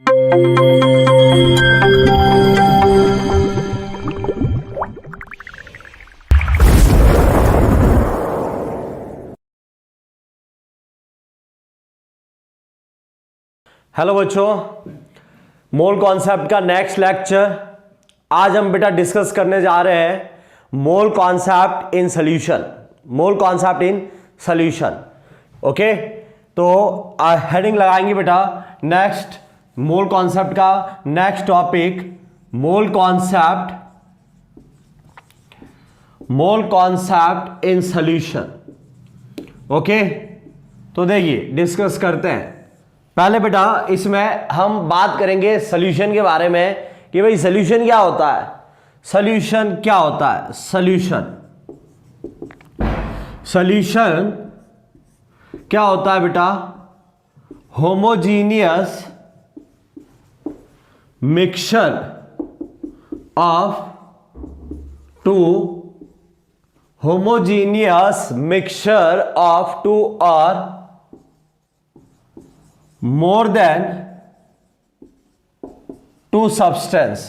Hello बच्चों, mole concept का next lecture आज हम बेटा डिस्कस करने जा रहे हैं mole concept in solution. Mole concept in solution, okay. तो हेडिंग लगाएंगे बेटा नेक्स्ट मोल कॉन्सेप्ट का next topic mole concept in solution, okay. तो देखिए डिस्कस करते हैं। पहले बेटा इसमें हम बात करेंगे सॉल्यूशन के बारे में कि भाई सॉल्यूशन क्या होता है। सॉल्यूशन क्या होता है? सॉल्यूशन क्या होता है बेटा? होमोजीनियस मिक्सचर ऑफ टू और more than two substance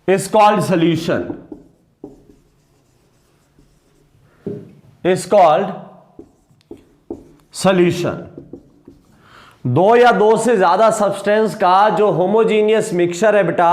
is called solution, दो या दो से ज्यादा सब्सटेंस का जो होमोजीनियस मिक्सचर है बेटा,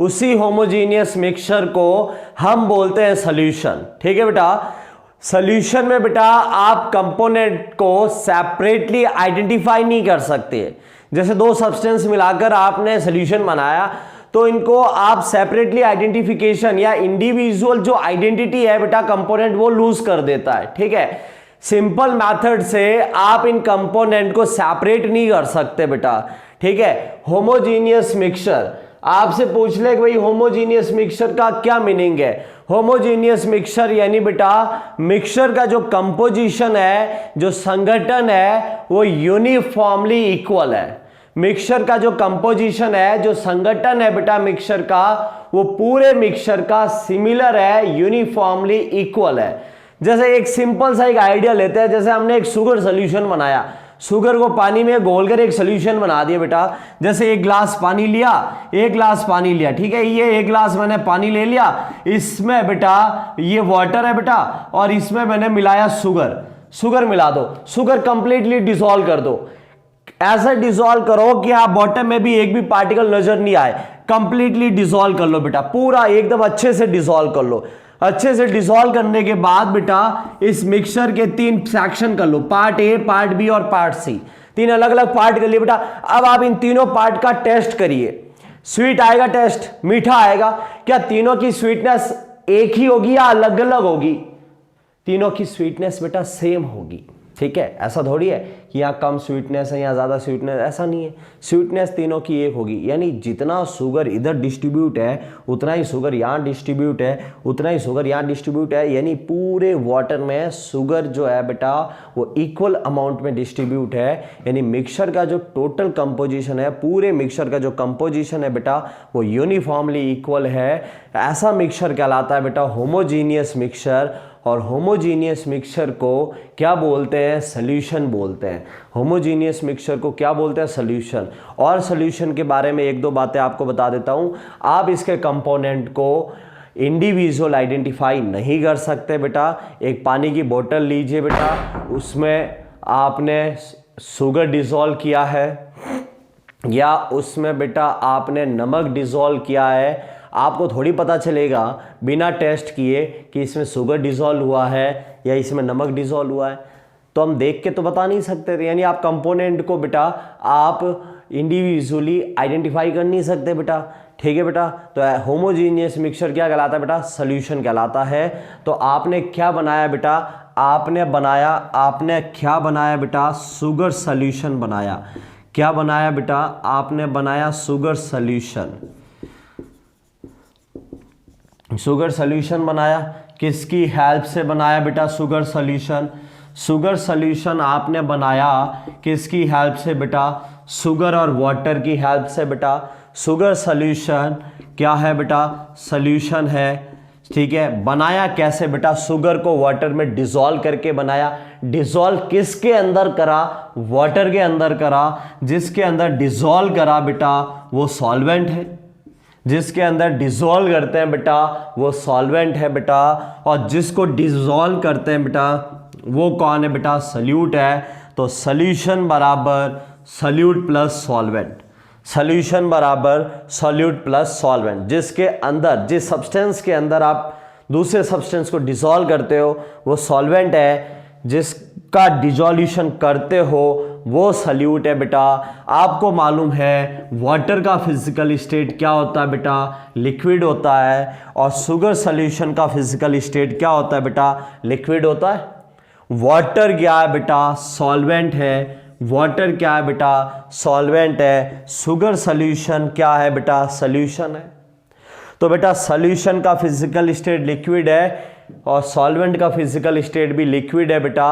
उसी होमोजीनियस मिक्सचर को हम बोलते हैं सॉल्यूशन। ठीक है बेटा। सॉल्यूशन में बेटा आप कंपोनेंट को सेपरेटली आइडेंटिफाई नहीं कर सकते। जैसे दो सब्सटेंस मिलाकर आपने सॉल्यूशन बनाया तो इनको आप सेपरेटली आइडेंटिफिकेशन या इंडिविजुअल जो आइडेंटिटी है बेटा कंपोनेंट वो लूज कर देता है। ठीक है। सिंपल मेथड से आप इन कंपोनेंट को सेपरेट नहीं कर सकते बेटा। ठीक है। होमोजीनियस मिक्सचर आपसे पूछ ले कि भाई होमोजीनियस मिक्सचर का क्या मीनिंग है। होमोजीनियस मिक्सचर यानी बेटा मिक्सचर का जो कंपोजिशन है, जो संगठन है वो यूनिफॉर्मली इक्वल है। मिक्सचर का जो कंपोजिशन है, जो संगठन है बेटा मिक्सचर का, वो पूरे मिक्सचर का सिमिलर है, यूनिफॉर्मली इक्वल है। जैसे एक सिंपल सा एक आइडिया लेते हैं। जैसे हमने एक शुगर सोल्यूशन बनाया, शुगर को पानी में घोलकर एक सोल्यूशन बना दिया बेटा। जैसे एक गिलास पानी लिया, ठीक है। ये एक गिलास मैंने पानी ले लिया, इसमें बेटा ये वाटर है बेटा और इसमें मैंने मिलाया शुगर मिला दो। शुगर कंप्लीटली डिसॉल्व कर दो। ऐसा डिसॉल्व करो कि आप बॉटम में भी एक भी पार्टिकल नजर नहीं आए। कंप्लीटली डिसॉल्व कर लो बेटा, पूरा एकदम अच्छे से डिसॉल्व कर लो। अच्छे से डिसॉल्व करने के बाद बेटा इस मिक्सचर के तीन सेक्शन कर लो, पार्ट ए, पार्ट बी और पार्ट सी। तीन अलग अलग पार्ट कर लिए बेटा। अब आप इन तीनों पार्ट का टेस्ट करिए। स्वीट आएगा टेस्ट, मीठा आएगा। क्या तीनों की स्वीटनेस एक ही होगी या अलग अलग होगी? तीनों की स्वीटनेस बेटा सेम होगी। ठीक है। ऐसा थोड़ी है कि यहाँ कम स्वीटनेस है, यहाँ ज़्यादा स्वीटनेस, ऐसा नहीं है। स्वीटनेस तीनों की एक होगी। यानी जितना शुगर इधर डिस्ट्रीब्यूट है उतना ही शुगर यहाँ डिस्ट्रीब्यूट है, उतना ही शुगर यहाँ डिस्ट्रीब्यूट है। यानी पूरे वाटर में शुगर जो है बेटा वो इक्वल अमाउंट में डिस्ट्रीब्यूट है। यानी मिक्सचर का जो टोटल कंपोजिशन है, पूरे मिक्सचर का जो कंपोजिशन है बेटा वो यूनिफॉर्मली इक्वल है। ऐसा मिक्सचर कहलाता है बेटा होमोजीनियस मिक्सचर। और होमोजीनियस मिक्सचर को क्या बोलते हैं? सॉल्यूशन बोलते हैं। होमोजीनियस मिक्सचर को क्या बोलते हैं? सॉल्यूशन। और सॉल्यूशन के बारे में एक दो बातें आपको बता देता हूं। आप इसके कंपोनेंट को इंडिविजुअल आइडेंटिफाई नहीं कर सकते बेटा। एक पानी की बोतल लीजिए बेटा, उसमें आपने शुगर डिसॉल्व किया है या उसमें बेटा आपने नमक डिसॉल्व किया है, आपको थोड़ी पता चलेगा बिना टेस्ट किए कि इसमें शुगर डिसॉल्व हुआ है या इसमें नमक डिसॉल्व हुआ है। तो हम देख के तो बता नहीं सकते थे। यानी आप कंपोनेंट को बेटा आप इंडिविजुअली आइडेंटिफाई कर नहीं सकते बेटा। ठीक है बेटा। तो होमोजीनियस मिक्सचर क्या कहलाता है बेटा? सॉल्यूशन कहलाता है। तो आपने क्या बनाया बेटा? आपने क्या बनाया बेटा? शुगर सॉल्यूशन बनाया। क्या बनाया बेटा? आपने बनाया शुगर सॉल्यूशन। शुगर सॉल्यूशन बनाया। किसकी हेल्प से बनाया बेटा शुगर सॉल्यूशन? शुगर सॉल्यूशन आपने बनाया किसकी हेल्प से बेटा? शुगर और वाटर की हेल्प से बेटा। शुगर सॉल्यूशन क्या है बेटा? सॉल्यूशन है। ठीक है। बनाया कैसे बेटा, शुगर को वाटर में डिसॉल्व करके बनाया। डिसॉल्व किसके अंदर करा, वाटर के अंदर करा। जिसके अंदर डिसॉल्व करा बेटा वो सॉल्वेंट है, जिसके अंदर डिसॉल्व करते हैं बेटा वो सॉल्वेंट है बेटा, और जिसको डिसॉल्व करते हैं बेटा वो कौन है बेटा, सल्यूट है। तो सॉल्यूशन बराबर सल्यूट प्लस सॉल्वेंट, सॉल्यूशन बराबर सॉल्यूट प्लस सॉल्वेंट। जिसके अंदर, जिस सब्सटेंस के अंदर आप दूसरे सब्सटेंस को डिसॉल्व करते हो वो सॉल्वेंट है, जिसका डिसॉल्यूशन करते हो वो सल्यूट है बेटा। आपको मालूम है वाटर का फिजिकल स्टेट क्या होता है बेटा, लिक्विड होता है, और शुगर सॉल्यूशन का फिजिकल स्टेट क्या होता है बेटा, लिक्विड होता है। वाटर क्या है बेटा, सॉल्वेंट है। वाटर क्या है बेटा, सॉल्वेंट है। शुगर सॉल्यूशन क्या है बेटा, सॉल्यूशन है। तो बेटा सॉल्यूशन का फिजिकल स्टेट लिक्विड है और सॉल्वेंट का फिजिकल स्टेट भी लिक्विड है बेटा।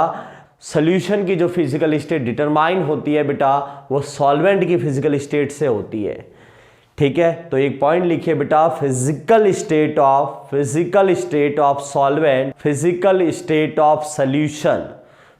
सॉल्यूशन की जो फिजिकल स्टेट डिटरमाइन होती है बेटा वो सॉल्वेंट की फिजिकल स्टेट से होती है, ठीक है। तो एक पॉइंट लिखिए बेटा, physical state of solvent, physical state of solution,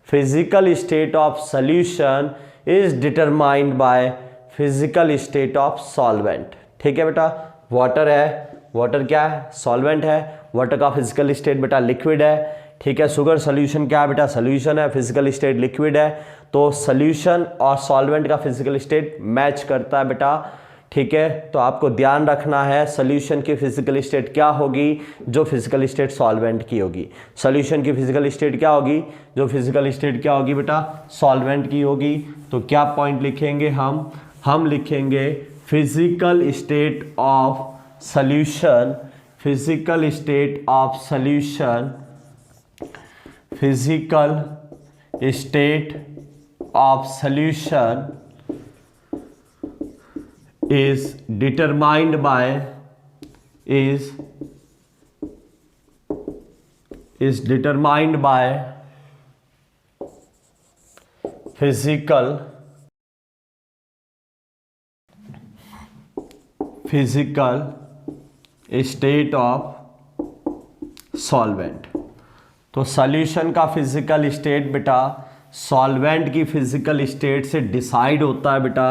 physical state of solution is determined by physical state of solvent, ठीक है बेटा। वाटर है, वाटर क्या है, सॉल्वेंट है। वाटर का फिजिकल स्टेट बेटा लिक्विड है, ठीक है। शुगर सॉल्यूशन क्या है बेटा, सॉल्यूशन है, फिजिकल स्टेट लिक्विड है। तो सॉल्यूशन और सॉल्वेंट का फिजिकल स्टेट मैच करता है बेटा, ठीक है। तो आपको ध्यान रखना है सॉल्यूशन की फिजिकल स्टेट क्या होगी, जो फिजिकल स्टेट सॉल्वेंट की होगी। सॉल्यूशन की फिजिकल स्टेट क्या होगी, जो फिजिकल स्टेट क्या होगी बेटा, सॉल्वेंट की होगी। तो क्या पॉइंट लिखेंगे हम लिखेंगे physical state of solution, physical state of solution, physical state of solution is determined by physical state of solvent. तो सॉल्यूशन का फिजिकल स्टेट बेटा सॉल्वेंट की फिजिकल स्टेट से डिसाइड होता है बेटा।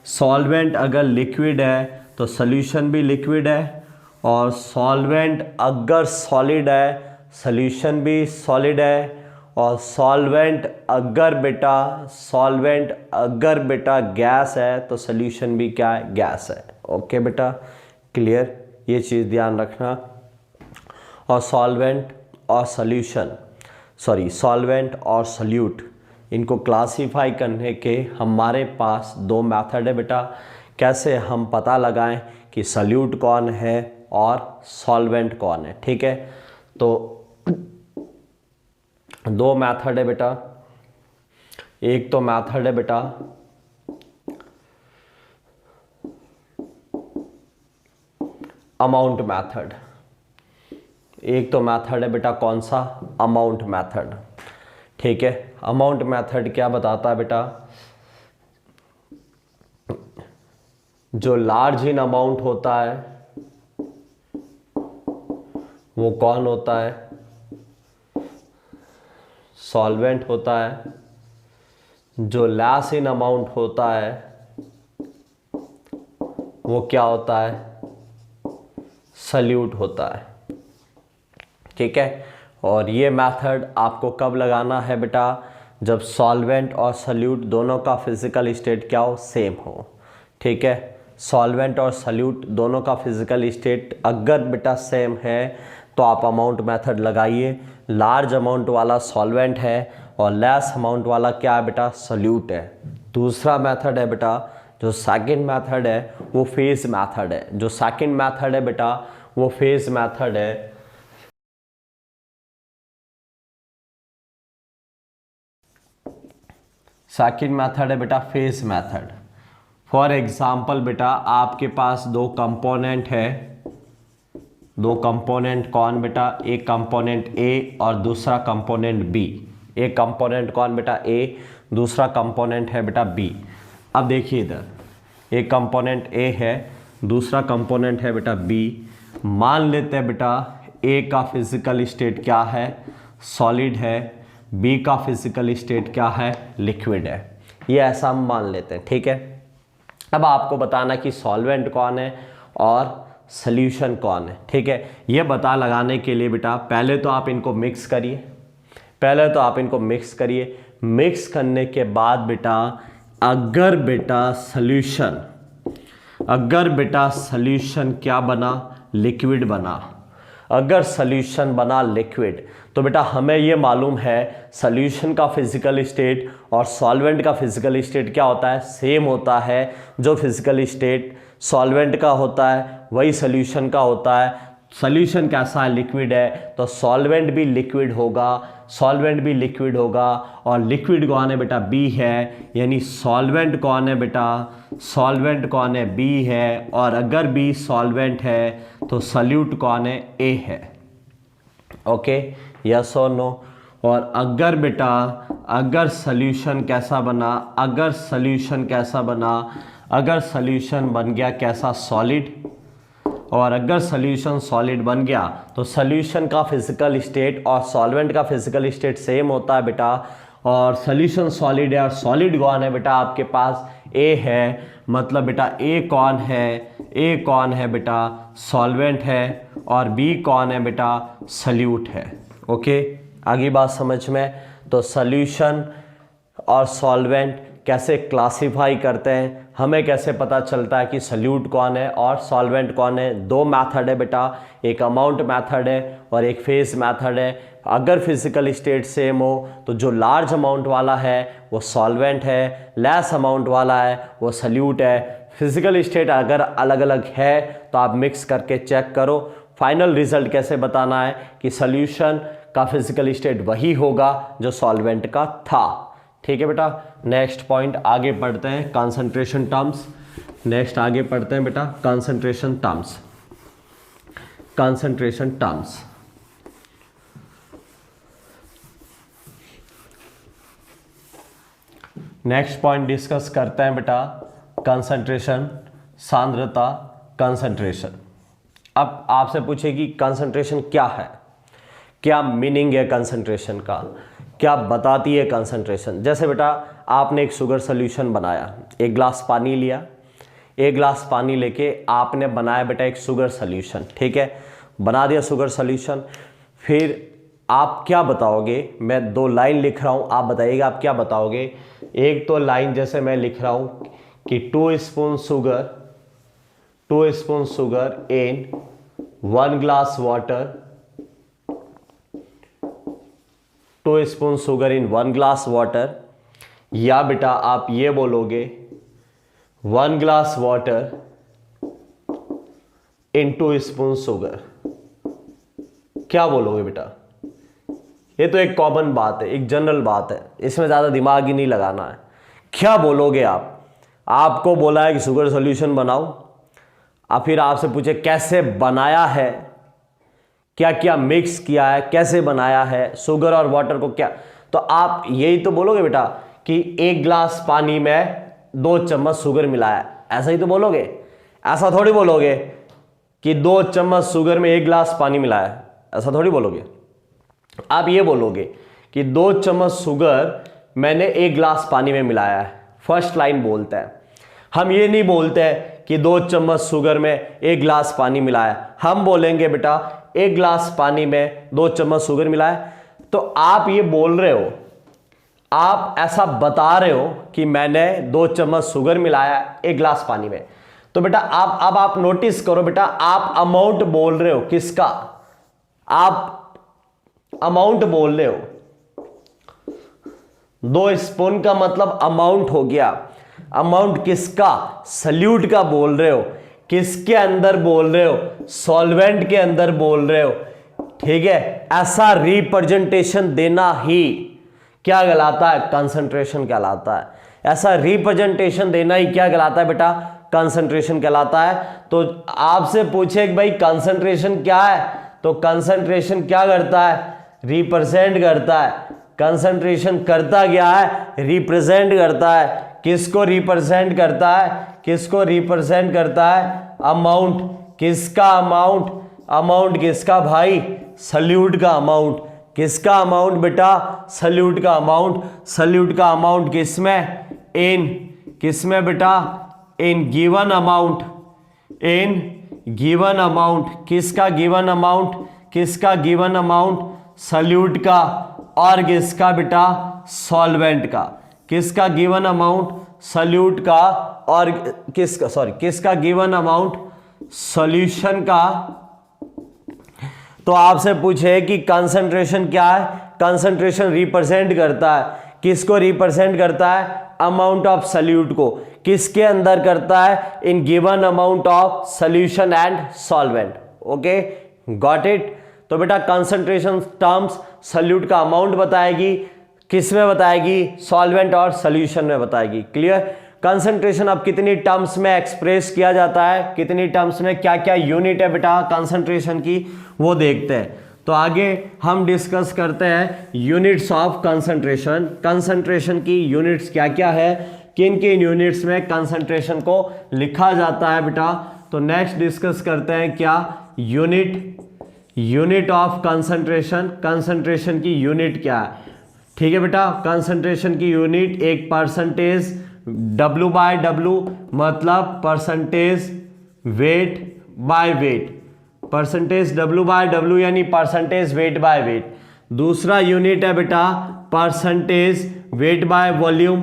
सॉल्वेंट अगर लिक्विड है तो सॉल्यूशन भी लिक्विड है, और सॉल्वेंट अगर सॉलिड है सॉल्यूशन भी सॉलिड है, और सॉल्वेंट अगर बेटा गैस है तो सॉल्यूशन भी क्या है, गैस है। ओके बेटा, क्लियर, ये चीज़ ध्यान रखना। और सॉल्वेंट और सॉल्यूट इनको क्लासीफाई करने के हमारे पास दो मेथड है बेटा। कैसे हम पता लगाएं कि सॉल्यूट कौन है और सॉल्वेंट कौन है, ठीक है। तो दो मेथड है बेटा। एक तो मेथड है बेटा अमाउंट मेथड, एक तो मेथड है बेटा कौन सा, अमाउंट मेथड, ठीक है। अमाउंट मेथड क्या बताता है बेटा, जो लार्ज इन अमाउंट होता है वो कौन होता है, सॉल्वेंट होता है। जो लेस इन अमाउंट होता है वो क्या होता है, सॉल्यूट होता है, ठीक है। और ये मेथड आपको कब लगाना है बेटा, जब सॉल्वेंट और सॉल्यूट दोनों का फिजिकल स्टेट क्या हो, सेम हो, ठीक है। सॉल्वेंट और सॉल्यूट दोनों का फिजिकल स्टेट अगर बेटा सेम है तो आप अमाउंट मेथड लगाइए। लार्ज अमाउंट वाला सॉल्वेंट है और लेस अमाउंट वाला क्या है बेटा, सॉल्यूट है। दूसरा मेथड है बेटा, जो सेकंड मेथड है वो फेज मेथड है। जो सेकंड मेथड है बेटा वो फेज मेथड है। सेकंड मेथड है बेटा फेज मेथड। फॉर एग्जाम्पल बेटा आपके पास दो कंपोनेंट है, दो कंपोनेंट कौन बेटा, एक कंपोनेंट ए और दूसरा कंपोनेंट बी। एक कंपोनेंट कौन बेटा, ए, दूसरा कंपोनेंट है बेटा बी। अब देखिए इधर एक कंपोनेंट ए है, दूसरा कंपोनेंट है बेटा बी। मान लेते हैं बेटा ए का फिजिकल स्टेट क्या है, सॉलिड है, बी का फिजिकल स्टेट क्या है, लिक्विड है। ये ऐसा हम मान लेते हैं, ठीक है। अब आपको बताना कि सॉल्वेंट कौन है और सॉल्यूशन कौन है, ठीक है। ये पता लगाने के लिए बेटा पहले तो आप इनको मिक्स करिए, मिक्स करने के बाद बेटा अगर बेटा सॉल्यूशन क्या बना, लिक्विड बना, अगर सॉल्यूशन बना लिक्विड, तो बेटा हमें ये मालूम है सॉल्यूशन का फिजिकल स्टेट और सॉल्वेंट का फिजिकल स्टेट क्या होता है, सेम होता है। जो फिजिकल स्टेट सॉल्वेंट का होता है वही सॉल्यूशन का होता है। सॉल्यूशन कैसा है, लिक्विड है, तो सॉल्वेंट भी लिक्विड होगा, और लिक्विड कौन है बेटा, बी है, यानी सॉल्वेंट कौन है बेटा, सॉल्वेंट कौन है, बी है, और अगर बी सॉल्वेंट है तो सॉल्यूट कौन है, ए है। ओके, यस और नो। और अगर बेटा अगर सॉल्यूशन बन गया कैसा, सॉलिड, और अगर सॉल्यूशन सॉलिड बन गया तो सॉल्यूशन का फिजिकल स्टेट और सॉल्वेंट का फिजिकल स्टेट सेम होता है बेटा, और सॉल्यूशन सॉलिड है और सॉलिड कौन है बेटा आपके पास, ए है, मतलब बेटा ए कौन है बेटा, सॉल्वेंट है, और बी कौन है बेटा, सॉल्यूट है। ओके, आगे बात समझ में। तो सॉल्यूशन और सॉल्वेंट कैसे क्लासिफाई करते हैं, हमें कैसे पता चलता है कि सॉल्यूट कौन है और सॉल्वेंट कौन है। दो मेथड है बेटा, एक अमाउंट मेथड है और एक फेज मेथड है। अगर फिजिकल स्टेट सेम हो तो जो लार्ज अमाउंट वाला है वो सॉल्वेंट है, लेस अमाउंट वाला है वो सॉल्यूट है। फिजिकल स्टेट अगर अलग अलग है तो आप मिक्स करके चेक करो, फाइनल रिजल्ट कैसे बताना है कि सॉल्यूशन का फिजिकल स्टेट वही होगा जो सॉल्वेंट का था। ठीक है बेटा, नेक्स्ट पॉइंट आगे पढ़ते हैं, कंसंट्रेशन टर्म्स। नेक्स्ट आगे पढ़ते हैं बेटा concentration terms. Next point discuss करते हैं बेटा कंसंट्रेशन, सांद्रता, कंसंट्रेशन। अब आपसे पूछे कि कंसंट्रेशन क्या है, क्या मीनिंग है कंसंट्रेशन का, क्या बताती है कंसंट्रेशन। जैसे बेटा आपने एक शुगर सॉल्यूशन बनाया, एक गिलास पानी लिया, एक गिलास पानी लेके आपने बनाया बेटा एक शुगर सॉल्यूशन, ठीक है, बना दिया शुगर सॉल्यूशन। फिर आप क्या बताओगे, मैं दो लाइन लिख रहा हूँ, आप बताइएगा आप क्या बताओगे। एक तो लाइन जैसे मैं लिख रहा हूँ कि 2 spoon sugar in 1 glass water, 2 spoon sugar in 1 glass water, या बेटा आप ये बोलोगे 1 glass water in 2 spoon sugar. क्या बोलोगे बेटा, ये तो एक कॉमन बात है, एक जनरल बात है, इसमें ज़्यादा दिमाग ही नहीं लगाना है। क्या बोलोगे आप, आपको बोला है कि शुगर सॉल्यूशन बनाओ, और फिर आपसे पूछे कैसे बनाया है, क्या क्या मिक्स किया है, कैसे बनाया है, शुगर और वाटर को क्या, तो आप यही तो बोलोगे बेटा कि 1 गिलास पानी में 2 चम्मच शुगर मिलाया, ऐसा ही तो बोलोगे। ऐसा थोड़ी बोलोगे कि 2 चम्मच शुगर में 1 गिलास पानी मिलाया, ऐसा थोड़ी बोलोगे। आप ये बोलोगे कि 2 चम्मच शुगर मैंने 1 गिलास पानी में मिलाया है, फर्स्ट लाइन बोलते हैं। हम ये नहीं बोलते हैं कि 2 चम्मच शुगर में 1 गिलास पानी मिलाया, हम बोलेंगे बेटा 1 गिलास पानी में 2 चम्मच शुगर मिलाया। तो आप ये बोल रहे हो, आप ऐसा बता रहे हो कि मैंने 2 चम्मच शुगर मिलाया 1 गिलास पानी में। तो बेटा आप नोटिस करो बेटा, आप अमाउंट बोल रहे हो, किसका, आप अमाउंट बोल रहे हो। 2 स्पून का मतलब अमाउंट हो गया, अमाउंट किसका, सॉल्यूट का बोल रहे हो। किसके अंदर बोल रहे हो, सॉल्वेंट के अंदर बोल रहे हो, ठीक है। ऐसा रिप्रेजेंटेशन देना ही क्या कहलाता है, कंसंट्रेशन कहलाता है। ऐसा रिप्रेजेंटेशन देना ही क्या कहलाता है बेटा, कंसंट्रेशन कहलाता है। तो आपसे पूछे कि भाई कंसंट्रेशन क्या है, तो कंसंट्रेशन क्या करता है, रिप्रेजेंट करता है। कंसंट्रेशन करता क्या है, रिप्रेजेंट करता है। किसको रिप्रेजेंट करता है, किसको रिप्रेजेंट करता है, अमाउंट। किसका अमाउंट, अमाउंट किसका भाई, सल्यूट का अमाउंट, किसका अमाउंट बेटा, सल्यूट का अमाउंट, सल्यूट का अमाउंट किसमें, इन किसमें बेटा, in given amount, in given amount, किसका गिवन अमाउंट, किसका गिवन अमाउंट, सल्यूट का, और किसका बेटा, सॉल्वेंट का, किसका गिवन अमाउंट, सल्यूट का, और किसका, सॉरी किसका गिवन अमाउंट, सॉल्यूशन का। तो आपसे पूछे कि कंसंट्रेशन क्या है, कंसंट्रेशन रिप्रेजेंट करता है, किसको रिप्रेजेंट करता है, अमाउंट ऑफ सल्यूट को, किसके अंदर करता है, in given amount of solution and solvent. Okay, got it. तो बेटा कंसंट्रेशन टर्म्स सल्यूट का अमाउंट बताएगी, किस में बताएगी, सॉल्वेंट और सॉल्यूशन में बताएगी। क्लियर। कंसंट्रेशन अब कितनी टर्म्स में एक्सप्रेस किया जाता है, कितनी टर्म्स में, क्या क्या यूनिट है बेटा कंसंट्रेशन की, वो देखते हैं। तो आगे हम डिस्कस करते हैं यूनिट्स ऑफ कंसंट्रेशन, कंसंट्रेशन की यूनिट्स क्या क्या है, किन किन यूनिट्स में कंसंट्रेशन को लिखा जाता है बेटा। तो नेक्स्ट डिस्कस करते हैं क्या, यूनिट ऑफ कंसंट्रेशन, कंसंट्रेशन की यूनिट क्या है। ठीक है बेटा, कंसंट्रेशन की यूनिट एक परसेंटेज W/W, मतलब percentage weight by weight, percentage W/W यानी परसेंटेज वेट बाय वेट। दूसरा यूनिट है बेटा परसेंटेज वेट बाय वॉल्यूम,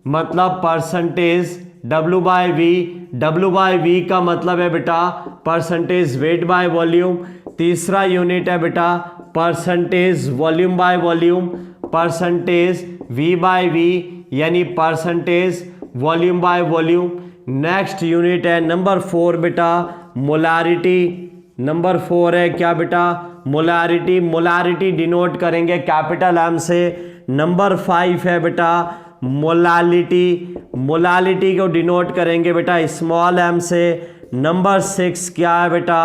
मतलब परसेंटेज W/V, W/V का मतलब है बेटा परसेंटेज वेट बाय वॉल्यूम। तीसरा यूनिट है बेटा percentage volume by volume, percentage V/V यानी percentage volume by volume. Next unit है नंबर 4 बेटा मोलारिटी, नंबर 4 है क्या बेटा, मोलारिटी, मोलारिटी डिनोट करेंगे कैपिटल M से। नंबर 5 है बेटा मोलालिटी, मोलालिटी को डिनोट करेंगे बेटा स्मॉल m से। नंबर 6 क्या है बेटा,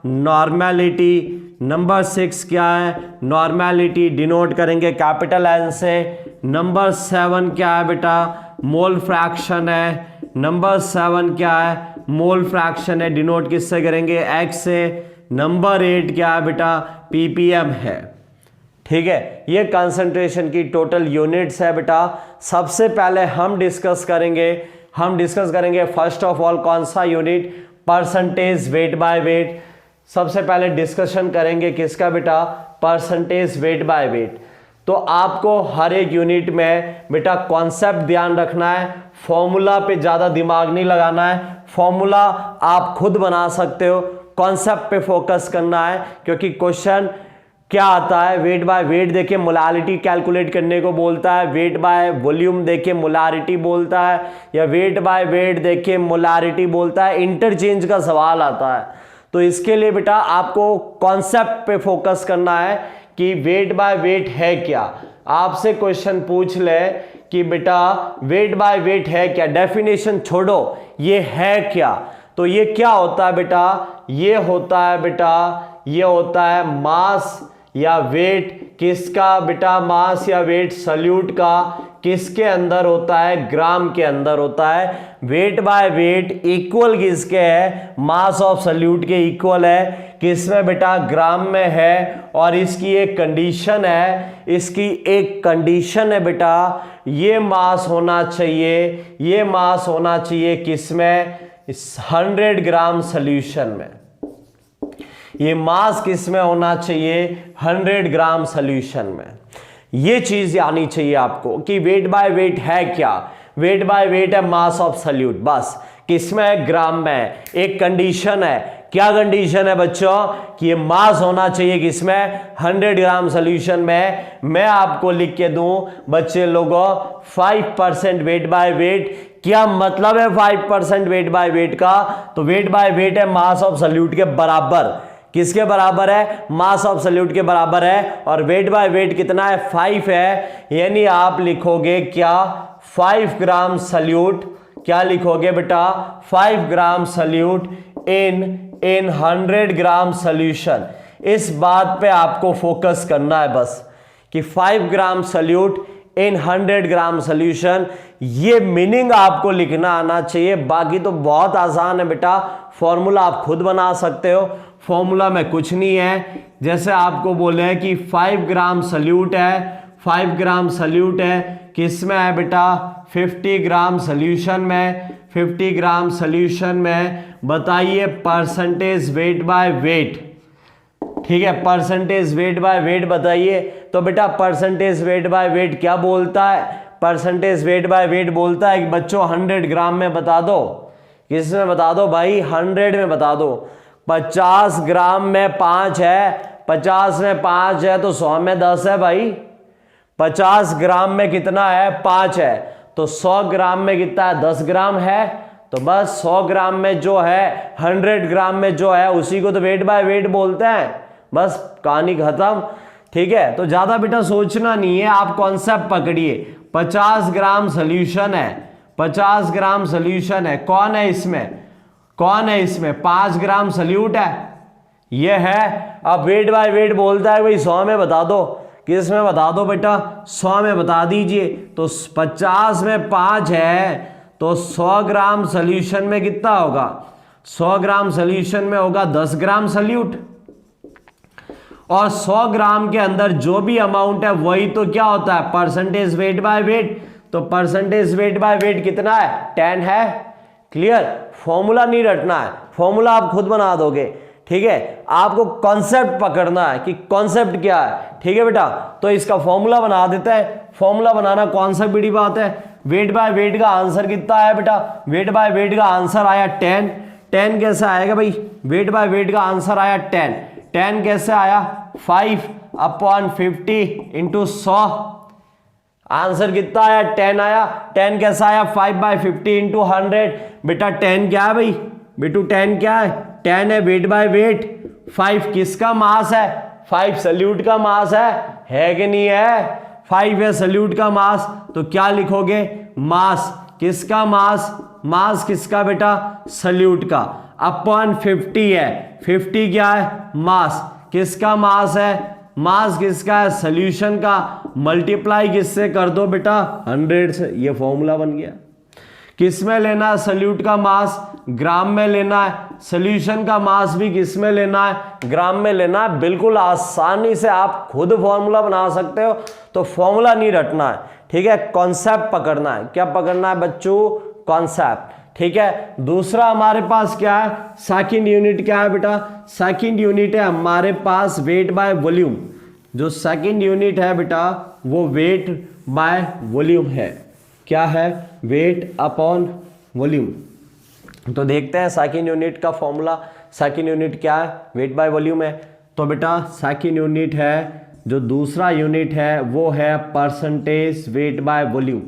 नॉर्मेलिटी, नंबर 6 क्या है, नॉर्मेलिटी, डिनोट करेंगे कैपिटल N से। नंबर 7 क्या है बेटा, मोल फ्रैक्शन है, नंबर 7 क्या है, मोल फ्रैक्शन है, डिनोट किससे करेंगे, x से। नंबर 8 क्या है बेटा, ppm है। ठीक है, ये कंसंट्रेशन की टोटल यूनिट्स है बेटा। सबसे पहले हम डिस्कस करेंगे फर्स्ट ऑफ ऑल कौन सा unit, percentage weight by weight. सबसे पहले डिस्कशन करेंगे किसका बेटा, परसेंटेज वेट बाय वेट। तो आपको हर एक यूनिट में बेटा कॉन्सेप्ट ध्यान रखना है, फॉर्मूला पे ज़्यादा दिमाग नहीं लगाना है, फॉर्मूला आप खुद बना सकते हो, कॉन्सेप्ट पे फोकस करना है। क्योंकि क्वेश्चन क्या आता है, वेट बाय वेट देके मोलारिटी कैलकुलेट करने को बोलता है, वेट बाय वॉल्यूम देके मोलारिटी बोलता है, या वेट बाय वेट देके मोलारिटी बोलता है, इंटरचेंज का सवाल आता है। तो इसके लिए बेटा आपको कॉन्सेप्ट पे फोकस करना है कि वेट बाय वेट है क्या। आपसे क्वेश्चन पूछ ले कि बेटा वेट बाय वेट है क्या, डेफिनेशन छोड़ो, ये है क्या। तो ये क्या होता है बेटा, ये होता है बेटा, ये होता है मास या वेट, किसका बेटा, मास या वेट सल्यूट का, किसके अंदर होता है, ग्राम के अंदर होता है। वेट बाय वेट इक्वल किसके है, मास ऑफ सल्यूट के इक्वल है, किसमें बेटा, ग्राम में है। और इसकी एक कंडीशन है, इसकी एक कंडीशन है बेटा, ये मास होना चाहिए, ये मास होना चाहिए किसमें, 100 ग्राम सॉल्यूशन में। ये मास किस में होना चाहिए, 100 ग्राम सॉल्यूशन में। ये चीज आनी चाहिए आपको कि वेट बाय वेट है क्या, वेट बाय वेट है मास ऑफ सॉल्यूट, बस किसमें है, ग्राम में है। एक कंडीशन है, क्या कंडीशन है बच्चों, कि ये मास होना चाहिए किसमें, 100 ग्राम सॉल्यूशन में। मैं आपको लिख के दूं बच्चे लोगों 5% वेट बाय वेट। क्या मतलब है 5% वेट बाय वेट का, तो वेट बाय वेट है मास ऑफ सॉल्यूट के बराबर, किसके बराबर है, मास ऑफ सॉल्यूट के बराबर है। और वेट बाय वेट कितना है, 5 है, यानी आप लिखोगे क्या, 5 ग्राम सॉल्यूट, क्या लिखोगे बेटा, 5 ग्राम सॉल्यूट इन 100 ग्राम सॉल्यूशन। इस बात पे आपको फोकस करना है बस कि 5 ग्राम सॉल्यूट इन 100 ग्राम सॉल्यूशन, ये मीनिंग आपको लिखना आना चाहिए। बाकी तो बहुत आसान है बेटा, फॉर्मूला आप खुद बना सकते हो, फॉर्मूला में कुछ नहीं है। जैसे आपको बोले हैं कि 5 ग्राम सल्यूट है, 5 ग्राम सल्यूट है, किस में है बेटा 50 ग्राम सॉल्यूशन में, 50 ग्राम सॉल्यूशन में। बताइए परसेंटेज वेट बाय वेट, ठीक है, परसेंटेज वेट बाय वेट बताइए। तो बेटा परसेंटेज वेट बाय वेट क्या बोलता है, परसेंटेज वेट बाय वेट बोलता है कि बच्चों 100 ग्राम में बता दो, किस में बता दो भाई 100 में बता दो। 50 ग्राम में 5 है, 50 में 5 है तो 100 में 10 है भाई। 50 ग्राम में कितना है 5 है, तो 100 ग्राम में कितना है 10 ग्राम है। तो बस 100 ग्राम में जो है 100 ग्राम में जो है उसी को तो वेट बाय वेट बोलते हैं। बस कहानी खत्म, ठीक है। तो ज्यादा बेटा सोचना नहीं है, आप कॉन्सेप्ट पकड़िए। 50 ग्राम सोल्यूशन है, 50 ग्राम सोल्यूशन है, कौन है इसमें, कौन है इसमें 5 ग्राम सल्यूट है, ये है। अब वेट बाय वेट बोलता है भाई 100 में बता दो, किस में बता दो बेटा 100 में बता दीजिए। तो 50 में 5 है तो 100 ग्राम सोल्यूशन में कितना होगा, 100 ग्राम सोल्यूशन में होगा 10 ग्राम सल्यूट। और 100 ग्राम के अंदर जो भी अमाउंट है वही तो क्या होता है परसेंटेज वेट बाय वेट। तो परसेंटेज वेट बाय वेट कितना है 10 है। क्लियर, फॉर्मूला नहीं रटना है, फॉर्मूला आप खुद बना दोगे, ठीक है। आपको कॉन्सेप्ट पकड़ना है कि कॉन्सेप्ट क्या है, ठीक है बेटा। तो इसका फॉर्मूला बना देते हैं। फॉर्मूला बनाना कौन सा बड़ी बात है। वेट बाय वेट का आंसर कितना है बेटा, वेट बाय वेट का आंसर आया 10। 10 कैसे आएगा भाई, वेट बाय वेट का आंसर आया 10। 10 कैसे आया 5/50 इंटू 100, आंसर कितना आया 10 आया। 10 कैसा आया 5/50 इंटू 100। बेटा 10 क्या है भाई, बेटू 10 क्या है 10 है वेट बाय वेट। 5 किसका मास है, 5 सल्यूट का मास है कि नहीं है, 5 है सल्यूट का मास। तो क्या लिखोगे मास, किसका मास, मास किसका बेटा सल्यूट का, अपॉन 50 है, 50 क्या है मास, किसका मास है, मास किसका है सॉल्यूशन का, मल्टीप्लाई किससे कर दो बेटा 100 से, ये फॉर्मूला बन गया। किस में लेना है सल्यूट का मास, ग्राम में लेना है। सॉल्यूशन का मास भी किस में लेना है, ग्राम में लेना है। बिल्कुल आसानी से आप खुद फॉर्मूला बना सकते हो, तो फॉर्मूला नहीं रटना है, ठीक है। कॉन्सेप्ट पकड़ना है, क्या पकड़ना है बच्चों, कॉन्सेप्ट, ठीक है। दूसरा हमारे पास क्या है, सेकंड यूनिट क्या है बेटा, सेकंड यूनिट है हमारे पास वेट बाय वॉल्यूम। जो सेकंड यूनिट है बेटा वो वेट बाय वॉल्यूम है, क्या है वेट अपॉन वॉल्यूम। तो देखते हैं सेकंड यूनिट का फॉर्मूला। सेकंड यूनिट क्या है, वेट बाय वॉल्यूम है। तो बेटा सेकंड यूनिट है, जो दूसरा यूनिट है वो है परसेंटेज वेट बाय वॉल्यूम।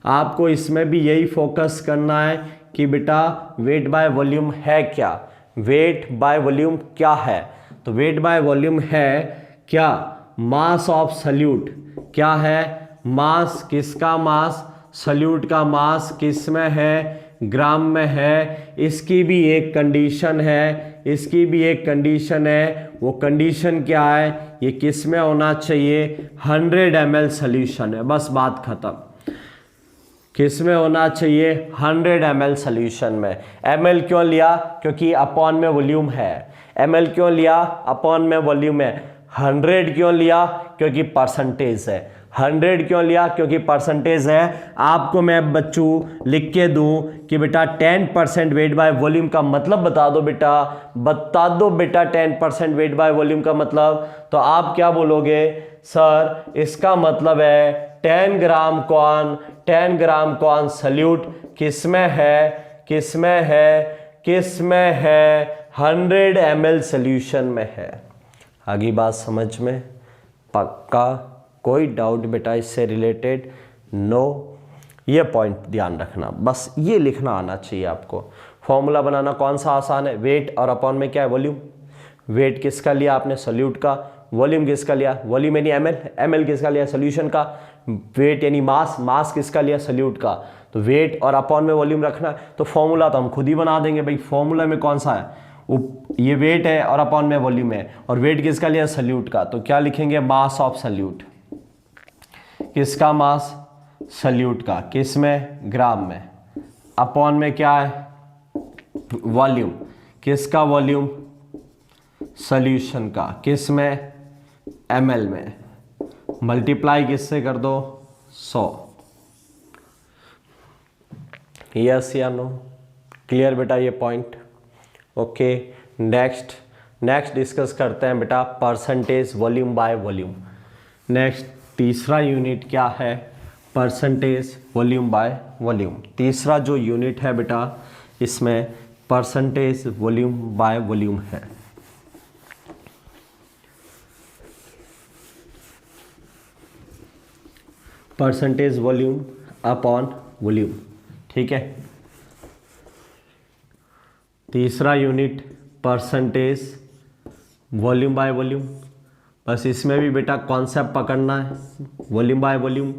आपको इसमें भी यही फोकस करना है कि बेटा वेट बाय वॉल्यूम है क्या, वेट बाय वॉल्यूम क्या है। तो वेट बाय वॉल्यूम है क्या, मास ऑफ सल्यूट, क्या है मास, किसका मास, सल्यूट का मास किस में है, ग्राम में है। इसकी भी एक कंडीशन है, इसकी भी एक कंडीशन है। वो कंडीशन क्या है, ये किस में होना चाहिए 100 ml सॉल्यूशन है, बस बात खत्म। किस में होना चाहिए 100 ml सॉल्यूशन में। ml क्यों लिया, क्योंकि अपॉन में वॉल्यूम है। ml क्यों लिया, अपॉन में वॉल्यूम है। 100 क्यों लिया, क्योंकि परसेंटेज है। 100 क्यों लिया, क्योंकि परसेंटेज है। आपको मैं बच्चों लिख के दूं कि बेटा 10% वेट बाय वॉल्यूम का मतलब बता दो बेटा, बता दो बेटा 10% वेट बाय वॉल्यूम का मतलब। तो आप क्या बोलोगे सर, इसका मतलब है 10 ग्राम कौन, 10 ग्राम कौन सल्यूट किस में है, किस में है, किस में है 100 ml सॉल्यूशन में है। आगे बात समझ में, पक्का कोई डाउट बेटा इससे रिलेटेड, नो। ये पॉइंट ध्यान रखना, बस ये लिखना आना चाहिए आपको। फॉर्मूला बनाना कौन सा आसान है, वेट और अपॉन में क्या है वॉल्यूम। वेट किसका लिया आपने सॉल्यूट का, वॉल्यूम किसका लिया, वॉल्यूम यानी ml, ml किसका लिया सॉल्यूशन का, वेट यानी मास, मास किसका लिया सॉल्यूट का। तो वेट और अपॉन में वॉल्यूम रखना है। तो फॉर्मूला तो हम खुद ही बना देंगे भाई। फॉर्मूला में कौन सा है, ये वेट है और अपॉन में वॉल्यूम है। और वेट किसका लिया सल्यूट का, तो क्या लिखेंगे मास ऑफ सल्यूट, किसका मास सल्यूट का, किस में ग्राम में। अपॉन में क्या है वॉल्यूम, किसका वॉल्यूम सॉल्यूशन का, किस में, ml में, मल्टीप्लाई किससे कर दो, 100। यस या नो, क्लियर बेटा ये पॉइंट। ओके, नेक्स्ट डिस्कस करते हैं बेटा percentage volume by volume. Next तीसरा यूनिट क्या है, परसेंटेज वॉल्यूम बाय वॉल्यूम। तीसरा जो यूनिट है बेटा इसमें परसेंटेज वॉल्यूम बाय वॉल्यूम है। परसेंटेज वॉल्यूम अपॉन वॉल्यूम, ठीक है। तीसरा unit percentage volume by volume. बस इसमें भी बेटा कॉन्सेप्ट पकड़ना है, वॉल्यूम बाय वॉल्यूम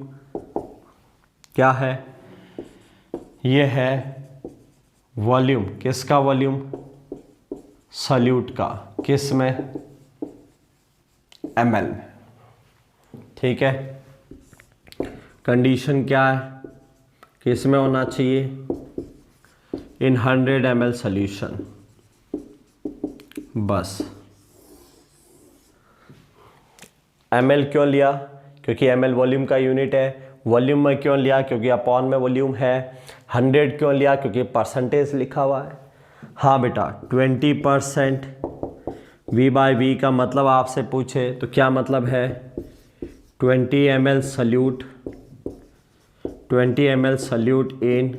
क्या है, ये है वॉल्यूम, किसका वॉल्यूम, सॉल्यूट का, किस में, ml में, ठीक है। कंडीशन क्या है, किस में होना चाहिए, इन 100 ml सॉल्यूशन। बस ml क्यों लिया, क्योंकि ml वॉल्यूम का यूनिट है। वॉल्यूम में क्यों लिया, क्योंकि अपॉन में वॉल्यूम है। 100 क्यों लिया, क्योंकि परसेंटेज लिखा हुआ है। हाँ बेटा 20% V/V का मतलब आपसे पूछे तो क्या मतलब है, 20 ml solute, 20 ml solute in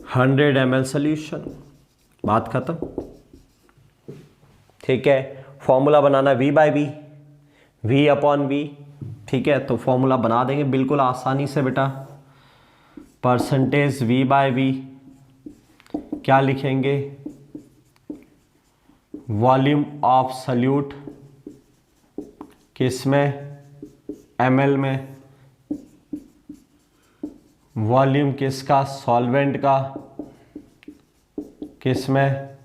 100 ml solution, बात खत्म, ठीक है। फॉर्मूला बनाना V/V, V अपॉन V, ठीक है। तो फॉर्मूला बना देंगे बिल्कुल आसानी से बेटा। परसेंटेज V/V क्या लिखेंगे, वॉल्यूम ऑफ सॉल्यूट, किस में, ml में, वॉल्यूम किसका, सॉल्वेंट का, किस में,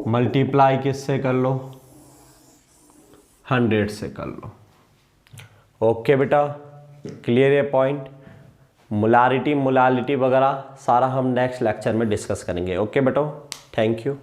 मल्टीप्लाई किससे कर लो, 100 से कर लो। ओके बेटा, क्लियर है पॉइंट। मोलारिटी वगैरह सारा हम नेक्स्ट लेक्चर में डिस्कस करेंगे। ओके बेटा, थैंक यू।